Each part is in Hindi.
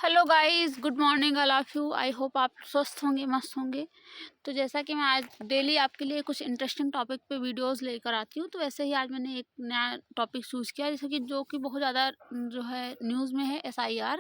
Hello guys, good morning all of you. I hope आप स्वस्थ होंगे, मस्त होंगे। तो जैसा कि मैं आज डेली आपके लिए कुछ इंटरेस्टिंग टॉपिक पे वीडियोस लेकर आती हूँ, तो वैसे ही आज मैंने एक नया टॉपिक चूज़ किया, जैसे कि जो कि बहुत ज़्यादा जो है न्यूज़ में है, SIR।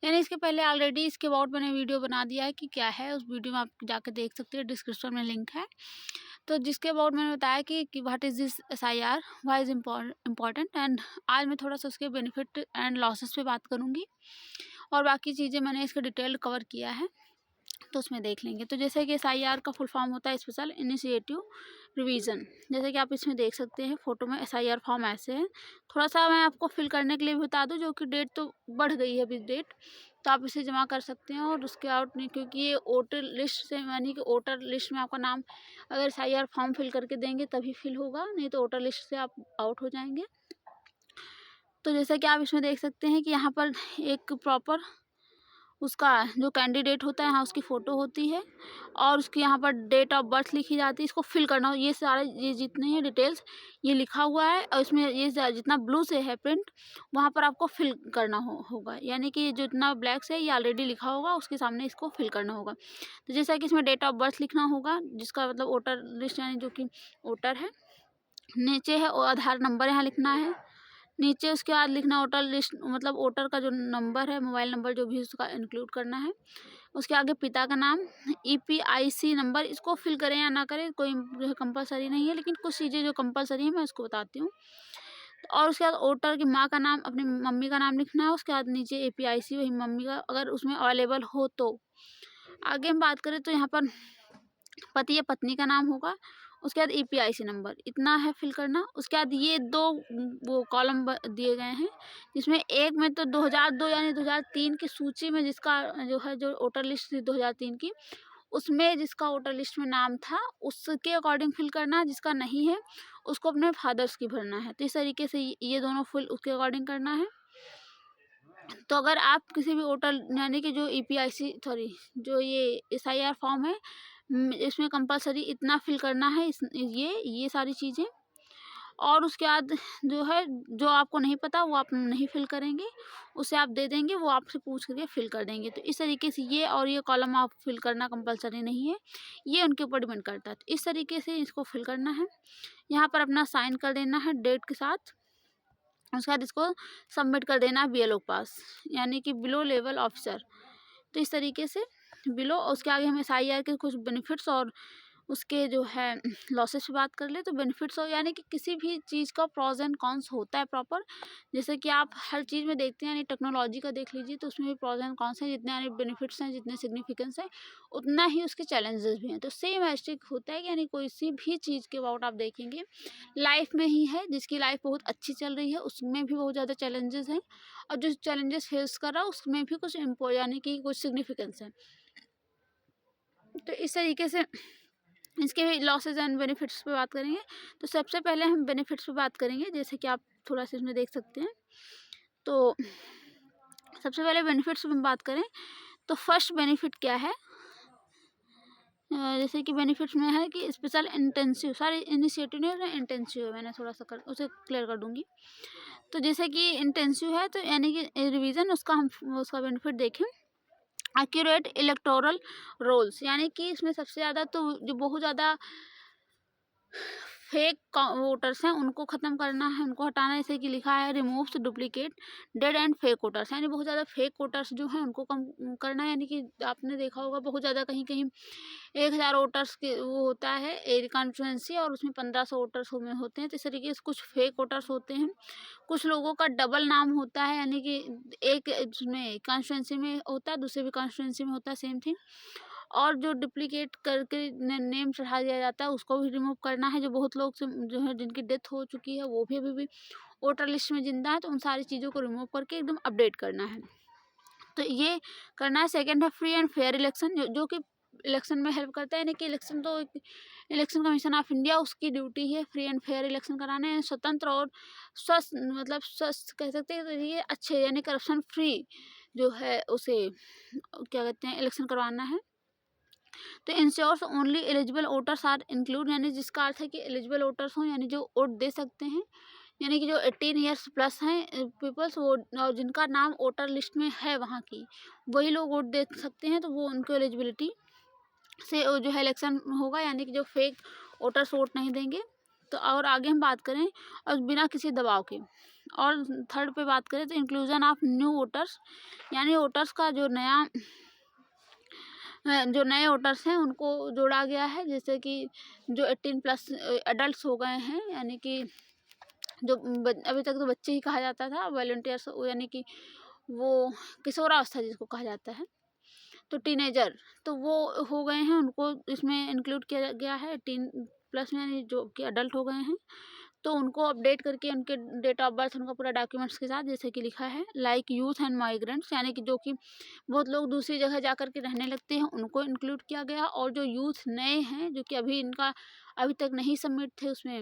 यानी इसके पहले ऑलरेडी इसके अबाउट मैंने वीडियो बना दिया है कि क्या है। उस वीडियो में आप जाकर देख सकते हैं, डिस्क्रिप्शन में लिंक है। तो जिसके अबाउट मैंने बताया कि what is this SIR, why is important. And आज मैं थोड़ा सा उसके बेनिफिट एंड लॉसेस पे बात करूँगी, और बाकी चीज़ें मैंने इसका डिटेल कवर किया है, तो उसमें देख लेंगे। तो जैसे कि SIR का फुल फॉर्म होता है स्पेशल इनिशिएटिव रिवीजन। जैसे कि आप इसमें देख सकते हैं फोटो में, SIR फॉर्म ऐसे है। थोड़ा सा मैं आपको फिल करने के लिए भी बता दूं, जो कि डेट तो बढ़ गई है अभी डेट, तो आप इसे जमा कर सकते हैं। और उसके आउट नहीं, क्योंकि ये वोटर लिस्ट से, यानी कि वोटर लिस्ट में आपका नाम अगर SIR फॉर्म फिल करके देंगे तभी फिल होगा, नहीं तो वोटर लिस्ट से आप आउट हो जाएंगे। तो जैसा कि आप इसमें देख सकते हैं कि यहाँ पर एक प्रॉपर उसका जो कैंडिडेट होता है, यहाँ उसकी फ़ोटो होती है, और उसकी यहाँ पर डेट ऑफ बर्थ लिखी जाती है। इसको फिल करना हो, ये सारे ये जितने हैं डिटेल्स ये लिखा हुआ है, और इसमें ये जितना ब्लू से है प्रिंट, वहाँ पर आपको फिल करना होगा। यानी कि जो इतना ब्लैक से ये ऑलरेडी लिखा होगा, उसके सामने इसको फिल करना होगा। तो जैसा कि इसमें डेट ऑफ बर्थ लिखना होगा, जिसका मतलब वोटर लिस्ट, यानी जो कि वोटर है। नीचे है वो आधार नंबर यहाँ लिखना है। नीचे उसके बाद लिखना वोटर लिस्ट, मतलब वोटर का जो नंबर है, मोबाइल नंबर जो भी उसका इंक्लूड करना है। उसके आगे पिता का नाम, EPIC नंबर, इसको फिल करें या ना करें कोई जो है कंपलसरी नहीं है, लेकिन कुछ चीज़ें जो कंपलसरी है मैं उसको बताती हूँ। और उसके बाद वोटर की माँ का नाम, अपनी मम्मी का नाम लिखना है। उसके बाद नीचे APIC, वही मम्मी का, अगर उसमें अवेलेबल हो तो। आगे हम बात करें तो यहाँ पर पति या पत्नी का नाम होगा। उसके बाद EPIC नंबर, इतना है फिल करना। उसके बाद ये दो वो कॉलम दिए गए हैं, जिसमें एक में तो 2002 यानी 2003 की सूची में जिसका जो है, जो वोटर लिस्ट थी 2003 की, उसमें जिसका वोटर लिस्ट में नाम था उसके अकॉर्डिंग फिल करना है। जिसका नहीं है उसको अपने फादर्स की भरना है। तो इस तरीके से ये दोनों फिल उसके अकॉर्डिंग करना है। तो अगर आप किसी भी वोटर, यानी कि जो EPIC सॉरी, जो ये SIR फॉर्म है, इसमें कंपलसरी इतना फिल करना है, ये सारी चीज़ें। और उसके बाद जो है, जो आपको नहीं पता वो आप नहीं फिल करेंगे, उसे आप दे देंगे, वो आपसे पूछ करके फिल कर देंगे। तो इस तरीके से ये, और ये कॉलम आप फिल करना कंपलसरी नहीं है, ये उनके ऊपर डिपेंड करता है। तो इस तरीके से इसको फिल करना है। यहाँ पर अपना साइन कर देना है डेट के साथ। उसके बाद इसको सबमिट कर देना है BLO के पास, यानी कि बिलो लेवल ऑफिसर। तो इस तरीके से बिलो, उसके आगे हम SIR के कुछ बेनिफिट्स और उसके जो है लॉसेस पे बात कर ले। तो बेनिफिट्स हो, यानी कि किसी भी चीज़ का प्रॉज एंड कॉन्स होता है प्रॉपर। जैसे कि आप हर चीज़ में देखते हैं, यानी टेक्नोलॉजी का देख लीजिए, तो उसमें भी प्रॉज एंड कॉन्स हैं। जितने यानी बेनिफिट्स हैं, जितने सिग्निफिकेंस हैं, उतना ही उसके चैलेंजेस भी हैं। तो सेम ऐस्टिक होता है कि यानी कोई सी भी चीज़ के अबाउट आप देखेंगे, लाइफ में ही है, जिसकी लाइफ बहुत अच्छी चल रही है उसमें भी बहुत ज़्यादा चैलेंजेस हैं, और जो चैलेंजेस फेस कर रहा है उसमें भी कुछ यानी कि कुछ सिग्निफिकेंस है। तो इस तरीके से इसके लॉसेस एंड बेनिफिट्स पे बात करेंगे। तो सबसे पहले हम बेनिफिट्स पे बात करेंगे, जैसे कि आप थोड़ा सा इसमें देख सकते हैं। तो सबसे पहले बेनिफिट्स में बात करें तो फर्स्ट बेनिफिट क्या है, जैसे कि बेनिफिट्स में है कि स्पेशल इंटेंसिव, सारे इनिशिएटिव नहीं है, इंटेंसिव है, मैंने थोड़ा सा उसे क्लियर कर दूंगी। तो जैसे कि इंटेंसिव है, तो यानी कि रिवीजन, उसका हम उसका बेनिफिट देखें। एक्यूरेट इलेक्टोरल रोल्स, यानी कि इसमें सबसे ज़्यादा तो जो बहुत ज़्यादा फेक वोटर्स हैं उनको ख़त्म करना है, उनको हटाना है। जैसे कि लिखा है removes duplicate dead and fake voters, यानी बहुत ज़्यादा फेक वोटर्स जो हैं उनको कम करना है। यानी कि आपने देखा होगा बहुत ज़्यादा कहीं कहीं 1000 वोटर्स के वो होता है एरिया कॉन्स्टिट्यूंसी, और उसमें 1500 वोटर्स में होते हैं। तो इस तरीके से कुछ फेक वोटर्स होते हैं। कुछ लोगों का डबल नाम होता है, यानी कि एक इसमें कॉन्स्टिट्यूंसी में होता है, दूसरे भी कॉन्स्टिट्यूंसी में होता है, सेम थिंग। और जो डुप्लीकेट करके नेम चढ़ा दिया जाता है उसको भी रिमूव करना है। जो बहुत लोग से जो है जिनकी डेथ हो चुकी है वो भी अभी भी वोटर लिस्ट में जिंदा है, तो उन सारी चीज़ों को रिमूव करके एकदम अपडेट करना है। तो ये करना है। सेकंड है फ्री एंड फेयर इलेक्शन, जो कि इलेक्शन में हेल्प करता है। यानी कि इलेक्शन तो इलेक्शन कमीशन ऑफ इंडिया, उसकी ड्यूटी है फ्री एंड फेयर इलेक्शन कराने हैं। स्वतंत्र और स्वस्थ, मतलब स्वस्थ कह सकते हैं, तो ये अच्छे, यानी करप्शन फ्री जो है उसे क्या कहते हैं, इलेक्शन करवाना है। तो ensures only eligible voters are include, यानी जिसका अर्थ है कि एलिजिबल वोटर्स हों, यानी जो वोट दे सकते हैं, यानी कि जो 18 ईयर्स प्लस हैं पीपल्स, वो और जिनका नाम वोटर लिस्ट में है वहाँ की, वही लोग वोट दे सकते हैं। तो वो उनको एलिजिबिलिटी से जो है इलेक्शन होगा, यानी कि जो फेक वोटर्स वोट नहीं देंगे। तो और आगे हम बात करें और बिना किसी दबाव के, और थर्ड पे बात करें तो इंक्लूजन ऑफ न्यू वोटर्स, यानी वोटर्स का जो नए वोटर्स हैं उनको जोड़ा गया है। जैसे कि जो 18 प्लस एडल्ट हो गए हैं, यानी कि जो अभी तक तो बच्चे ही कहा जाता था, वॉलंटियर्स यानी कि वो किशोरावस्था जिसको कहा जाता है, तो टीनेजर, तो वो हो गए हैं, उनको इसमें इंक्लूड किया गया है 18 प्लस में, यानी जो कि अडल्ट हो गए हैं। तो उनको अपडेट करके उनके डेट ऑफ बर्थ, उनका पूरा डॉक्यूमेंट्स के साथ, जैसे कि लिखा है लाइक यूथ एंड माइग्रेंट्स, यानी कि जो कि बहुत लोग दूसरी जगह जा कर के रहने लगते हैं, उनको इंक्लूड किया गया। और जो यूथ नए हैं जो कि अभी तक नहीं सबमिट थे उसमें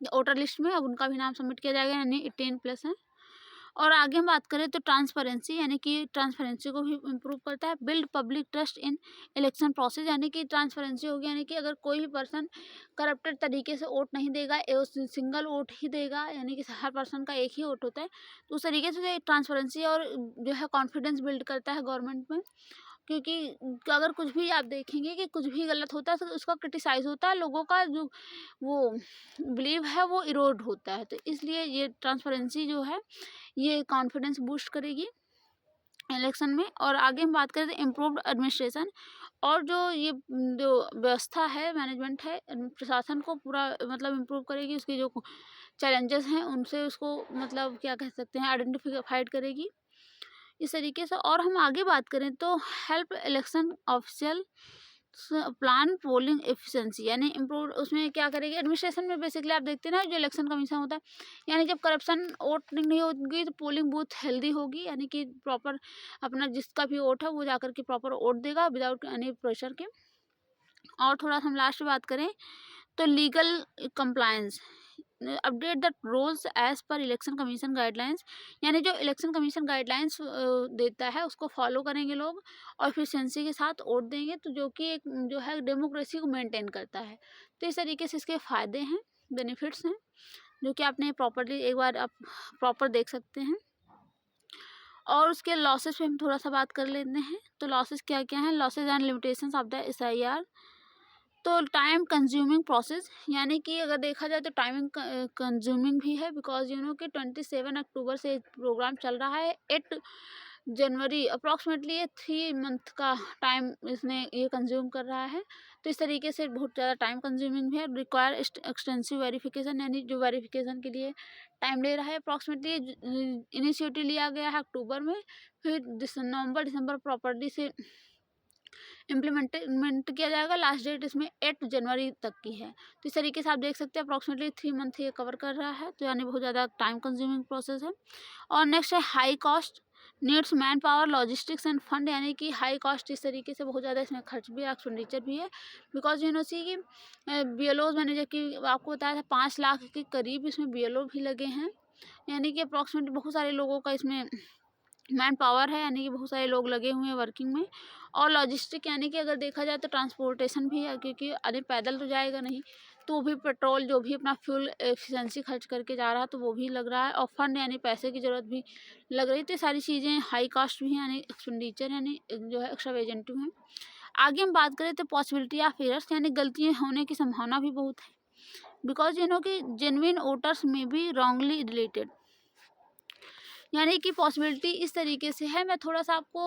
वोटर लिस्ट में, अब उनका भी नाम सबमिट किया जाएगा, यानी 18 प्लस है। और आगे हम बात करें तो ट्रांसपेरेंसी, यानी कि ट्रांसपेरेंसी को भी इम्प्रूव करता है। Build public trust in election process, यानी कि ट्रांसपेरेंसी होगी, यानी कि अगर कोई भी पर्सन करप्टेड तरीके से वोट नहीं देगा, सिंगल वोट ही देगा, यानी कि हर पर्सन का एक ही वोट होता है, तो उस तरीके से ट्रांसपेरेंसी और जो है कॉन्फिडेंस बिल्ड करता है गवर्नमेंट में। क्योंकि अगर कुछ भी आप देखेंगे कि कुछ भी गलत होता है तो उसका क्रिटिसाइज होता है, लोगों का जो वो बिलीव है वो इरोड होता है। तो इसलिए ये ट्रांसपेरेंसी जो है ये कॉन्फिडेंस बूस्ट करेगी इलेक्शन में। और आगे हम बात करें तो इम्प्रूव्ड एडमिनिस्ट्रेशन, और जो ये जो व्यवस्था है, मैनेजमेंट है, प्रशासन को पूरा मतलब इम्प्रूव करेगी। उसकी जो चैलेंजेस हैं उनसे उसको मतलब क्या कह सकते हैं, आइडेंटिफाइड करेगी इस तरीके से। और हम आगे बात करें तो help election official plan polling efficiency, यानी इम्प्रूव उसमें क्या करेगी एडमिनिस्ट्रेशन में। बेसिकली आप देखते हैं ना, जो इलेक्शन कमीशन होता है, यानी जब करप्शन वोटिंग नहीं होगी तो पोलिंग बूथ हेल्दी होगी, यानी कि प्रॉपर अपना जिसका भी वोट है वो जाकर के प्रॉपर वोट देगा विदाउट एनी प्रेशर के। और थोड़ा सा हम लास्ट में बात करें तो legal compliance, update the rules as per election commission guidelines, यानी जो इलेक्शन कमीशन गाइडलाइंस देता है उसको फॉलो करेंगे लोग और एफिशिएंसी के साथ वोट देंगे, तो जो कि एक जो है डेमोक्रेसी को मेंटेन करता है। तो इस तरीके से इसके फ़ायदे हैं, बेनिफिट्स हैं, जो कि आपने प्रॉपरली एक बार आप प्रॉपर देख सकते हैं। और उसके लॉसेस पे हम थोड़ा सा बात कर लेते हैं। तो लॉसेस क्या क्या हैं, losses and limitations of the SIR। तो टाइम कंज्यूमिंग प्रोसेस, यानी कि अगर देखा जाए तो टाइमिंग कंज्यूमिंग भी है, बिकॉज कि 27 अक्टूबर से प्रोग्राम चल रहा है, 8 जनवरी अप्रॉक्सीमेटली ये 3 मंथ का टाइम इसने ये कंज्यूम कर रहा है। तो इस तरीके से बहुत ज़्यादा टाइम कंज्यूमिंग भी है। रिक्वायर एक्सटेंसिव वेरिफिकेशन, यानी जो वेरिफिकेशन के लिए टाइम ले रहा है। अप्रॉक्सीमेटली इनिशिएटिव लिया गया है अक्टूबर में, फिर नवंबर दिसंबर प्रॉपर्ली से इम्प्लीमेंट किया जाएगा। लास्ट डेट इसमें 8 जनवरी तक की है। तो इस तरीके से आप देख सकते हैं अप्रॉक्सीमेटली 3 मंथ ये कवर कर रहा है, तो यानी बहुत ज़्यादा टाइम कंज्यूमिंग प्रोसेस है। और नेक्स्ट है high cost, needs man power logistics end fund, यानी कि हाई कॉस्ट इस तरीके से बहुत ज़्यादा इसमें खर्च भी है, एक्सपेंडिचर भी है, बिकॉज सी कि BLOs मैंने जबकि आपको बताया था 5 लाख के करीब इसमें BLO भी लगे हैं, यानी कि अप्रॉक्सीमेटली बहुत सारे लोगों का इसमें मैन पावर है, यानी कि बहुत सारे लोग लगे हुए हैं वर्किंग में। और लॉजिस्टिक, यानी कि अगर देखा जाए तो ट्रांसपोर्टेशन भी है, क्योंकि अरे पैदल तो जाएगा नहीं, तो वो भी पेट्रोल जो भी अपना फ्यूल एफिशिएंसी खर्च करके जा रहा है तो वो भी लग रहा है। और फंड यानी पैसे की ज़रूरत भी लग रही, तो ये सारी चीज़ें हाई कॉस्ट भी हैं, यानी एक्सपेंडिचर यानी जो है एक्स्ट्रावेजेंटिव हैं। आगे हम बात करें तो पॉसिबिलिटी ऑफ एरर्स, यानी गलतियाँ होने की संभावना भी बहुत है, बिकॉज कि जेन्युइन वोटर्स में भी रॉन्गली रिलेटेड, यानी कि पॉसिबिलिटी इस तरीके से है। मैं थोड़ा सा आपको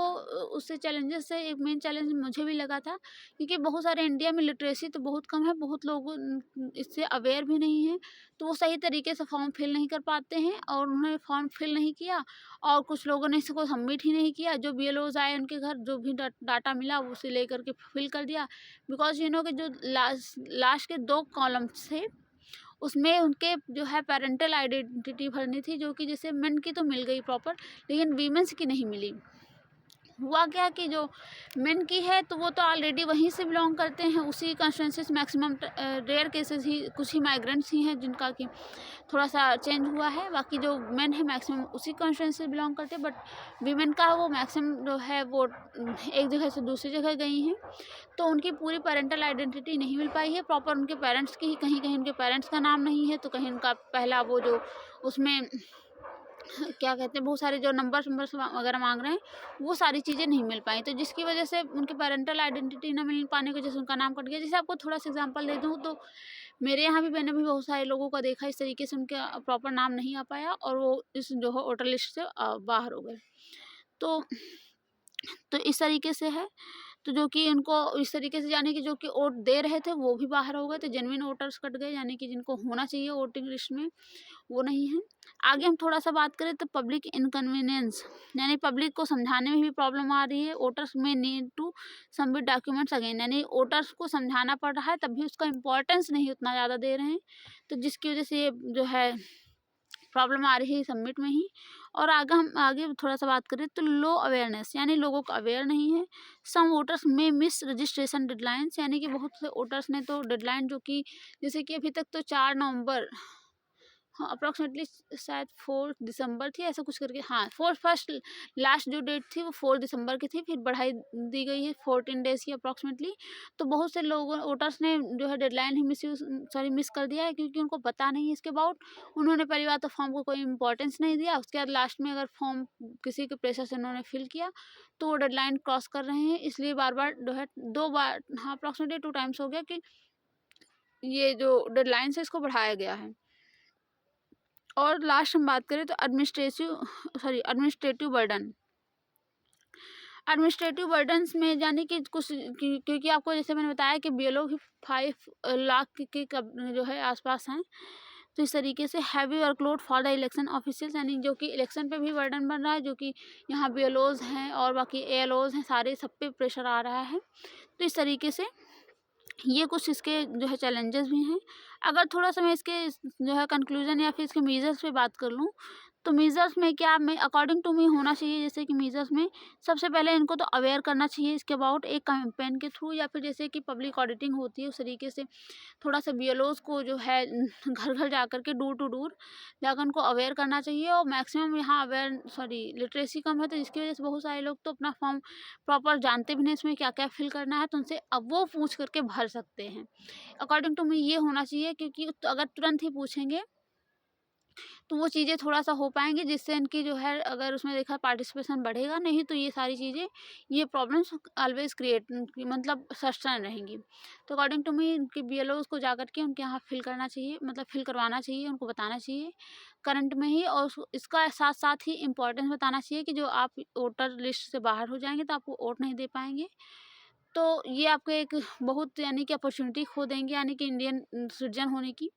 उससे चैलेंजेस से एक मेन चैलेंज मुझे भी लगा था, क्योंकि बहुत सारे इंडिया में लिटरेसी तो बहुत कम है, बहुत लोग इससे अवेयर भी नहीं है, तो वो सही तरीके से फॉर्म फिल नहीं कर पाते हैं, और उन्होंने फॉर्म फिल नहीं किया, और कुछ लोगों ने इसको सबमिट ही नहीं किया। जो BLOs आए उनके घर जो भी डाटा मिला उसे ले करके फिल कर दिया, बिकॉज कि जो लास्ट के 2 कॉलम्स थे उसमें उनके जो है पेरेंटल आइडेंटिटी भरनी थी, जो कि जैसे मेन की तो मिल गई प्रॉपर, लेकिन वीमेंस की नहीं मिली। हुआ क्या कि जो मेन की है तो वो तो ऑलरेडी वहीं से बिलोंग करते हैं, उसी कॉन्स्टिट्यूंसी से। मैक्सिमम रेयर केसेस ही कुछ ही माइग्रेंट्स ही हैं जिनका कि थोड़ा सा चेंज हुआ है, बाकी जो मेन है मैक्सिमम उसी कॉन्स्टिट्यूंसी से बिलोंग करते हैं। बट वीमेन का वो मैक्सिमम जो है वो एक जगह से दूसरी जगह गई हैं, तो उनकी पूरी पेरेंटल आइडेंटिटी नहीं मिल पाई है प्रॉपर। उनके पेरेंट्स की कहीं कहीं उनके पेरेंट्स का नाम नहीं है, तो कहीं उनका पहला वो जो उसमें क्या कहते हैं बहुत सारे जो नंबर्स वगैरह मांग रहे हैं, वो सारी चीज़ें नहीं मिल पाई, तो जिसकी वजह से उनके पेरेंटल आइडेंटिटी ना मिल पाने की वजह से उनका नाम कट गया। जैसे आपको थोड़ा सा एग्जांपल दे दूँ तो मेरे यहाँ भी मैंने भी बहुत सारे लोगों का देखा इस तरीके से उनका प्रॉपर नाम नहीं आ पाया और वो इस जो है वोटर लिस्ट से बाहर हो गए। तो इस तरीके से है। तो जो कि उनको इस तरीके से यानी कि जो कि वोट दे रहे थे वो भी बाहर हो गए, तो जेन्युइन वोटर्स कट गए, यानी कि जिनको होना चाहिए वोटिंग लिस्ट में वो नहीं है। आगे हम थोड़ा सा बात करें तो पब्लिक इनकन्वीनियंस, यानी पब्लिक को समझाने में भी प्रॉब्लम आ रही है। वोटर्स में need to submit documents again, यानी वोटर्स को समझाना पड़ रहा है तब भी उसका इम्पोर्टेंस नहीं उतना ज़्यादा दे रहे हैं, तो जिसकी वजह से ये जो है प्रॉब्लम आ रही है सबमिट में ही। और आगे थोड़ा सा बात करें तो लो अवेयरनेस, यानी लोगों को अवेयर नहीं है। सम वोटर्स में मिस रजिस्ट्रेशन डेडलाइंस, यानी कि बहुत से वोटर्स ने तो डेडलाइन जो कि जैसे कि अभी तक तो 4 नवंबर, हाँ अप्रॉक्सीमेटली शायद 4 दिसंबर थी ऐसा कुछ करके, हाँ फर्स्ट लास्ट जो डेट थी वो 4 दिसंबर की थी, फिर बढ़ाई दी गई है 14 डेज की अप्रॉक्सीमेटली। तो बहुत से लोगों वोटर्स ने जो है डेडलाइन ही मिस कर दिया है, क्योंकि उनको पता नहीं है इसके अबाउट। उन्होंने पहली बात तो फॉर्म को कोई इंपॉर्टेंस नहीं दिया, उसके बाद लास्ट में अगर फॉर्म किसी के प्रेशर से उन्होंने फिल किया तो वो डेडलाइन क्रॉस कर रहे हैं, इसलिए बार बार जो है 2 बार, हाँ अप्रॉक्सीमेटली 2 टाइम्स हो गया कि ये जो डेडलाइन है इसको बढ़ाया गया है। और लास्ट हम बात करें तो एडमिनिस्ट्रेटिव बर्डन। एडमिनिस्ट्रेटिव बर्डन्स में यानी कि कुछ क्योंकि आपको जैसे मैंने बताया कि बीएलओ की 5 लाख के जो है आसपास हैं, तो इस तरीके से heavy workload for the election officials, यानी जो कि इलेक्शन पे भी बर्डन बन रहा है, जो कि यहाँ बीएलओज हैं और बाकी एएलओज हैं, सारे सब पे प्रेशर आ रहा है। तो इस तरीके से ये कुछ इसके जो है चैलेंजेस भी हैं। अगर थोड़ा सा मैं इसके जो है कंक्लूजन या फिर इसके मेजर्स पे बात कर लूँ, तो मेजर्स में क्या मैं अकॉर्डिंग टू मी होना चाहिए, जैसे कि मेजर्स में सबसे पहले इनको तो अवेयर करना चाहिए इसके अबाउट एक कैंपेन के थ्रू, या फिर जैसे कि पब्लिक ऑडिटिंग होती है उस तरीके से थोड़ा सा बीएलओज को जो है घर घर जा कर के डोर टू डोर जाकर उनको अवेयर करना चाहिए। और मैक्सिमम यहाँ लिटरेसी कम है, तो जिसकी वजह से बहुत सारे लोग तो अपना फॉर्म प्रॉपर जानते भी नहीं इसमें क्या क्या फिल करना है, तो उनसे अब वो पूछ करके भर सकते हैं। अकॉर्डिंग टू मी ये होना चाहिए, क्योंकि अगर तुरंत ही पूछेंगे तो वो चीज़ें थोड़ा-सा हो पाएँगी, जिससे इनकी जो है अगर उसमें देखा पार्टिसिपेशन बढ़ेगा, नहीं तो ये सारी चीज़ें ये प्रॉब्लम्स ऑलवेज़ क्रिएट मतलब सस्टेन रहेंगी। तो अकॉर्डिंग टू मी उनके बीएलओज़ को जाकर के उनके यहाँ फिल करना चाहिए, मतलब फिल करवाना चाहिए, उनको बताना चाहिए करंट में ही। और इसका साथ-साथ ही इम्पोर्टेंस बताना चाहिए कि जो आप वोटर लिस्ट से बाहर हो जाएँगे तो आप वोट नहीं दे पाएँगे। तो ये आपको एक बहुत यानी कि अपॉर्च्युनिटी खो देंगे, यानी कि इंडियन सिटीज़न होने की।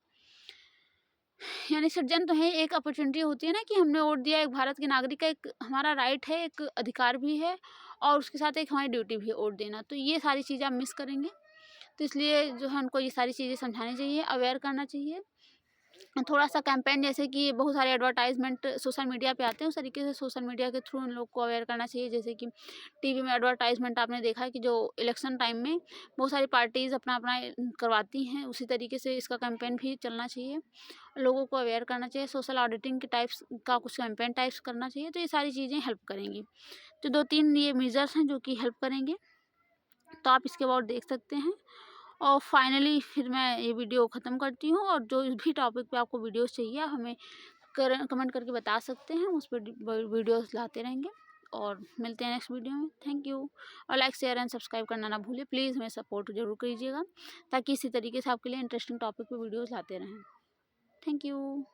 यानी सिटीजन तो है, एक अपॉर्चुनिटी होती है ना कि हमने वोट दिया, एक भारत के नागरिक का एक हमारा राइट है, एक अधिकार भी है, और उसके साथ एक हमारी ड्यूटी भी है वोट देना। तो ये सारी चीज़ें आप मिस करेंगे, तो इसलिए जो है उनको ये सारी चीज़ें समझानी चाहिए, अवेयर करना चाहिए। थोड़ा सा कैंपेन जैसे कि बहुत सारे एडवर्टाइजमेंट सोशल मीडिया पे आते हैं, उस तरीके से सोशल मीडिया के थ्रू उन लोग को अवेयर करना चाहिए। जैसे कि टीवी में एडवर्टाइजमेंट आपने देखा है कि जो इलेक्शन टाइम में बहुत सारी पार्टीज़ अपना अपना करवाती हैं, उसी तरीके से इसका कैंपेन भी चलना चाहिए, लोगों को अवेयर करना चाहिए। सोशल ऑडिटिंग के टाइप्स का कुछ कैंपेन टाइप्स करना चाहिए, तो ये सारी चीज़ें हेल्प करेंगी। तो 2-3 ये मेजर्स हैं जो कि हेल्प करेंगे, तो आप इसके अबाउट देख सकते हैं। और फाइनली फिर मैं ये वीडियो ख़त्म करती हूँ, और जो भी टॉपिक पे आपको वीडियोस चाहिए आप हमें कमेंट करके बता सकते हैं, उस पर वीडियोस लाते रहेंगे। और मिलते हैं नेक्स्ट वीडियो में। Thank you. और लाइक शेयर एंड सब्सक्राइब करना ना भूलिए प्लीज़, हमें सपोर्ट ज़रूर कीजिएगा, ताकि इसी तरीके से आपके लिए इंटरेस्टिंग टॉपिक पे वीडियोस लाते रहें। Thank you.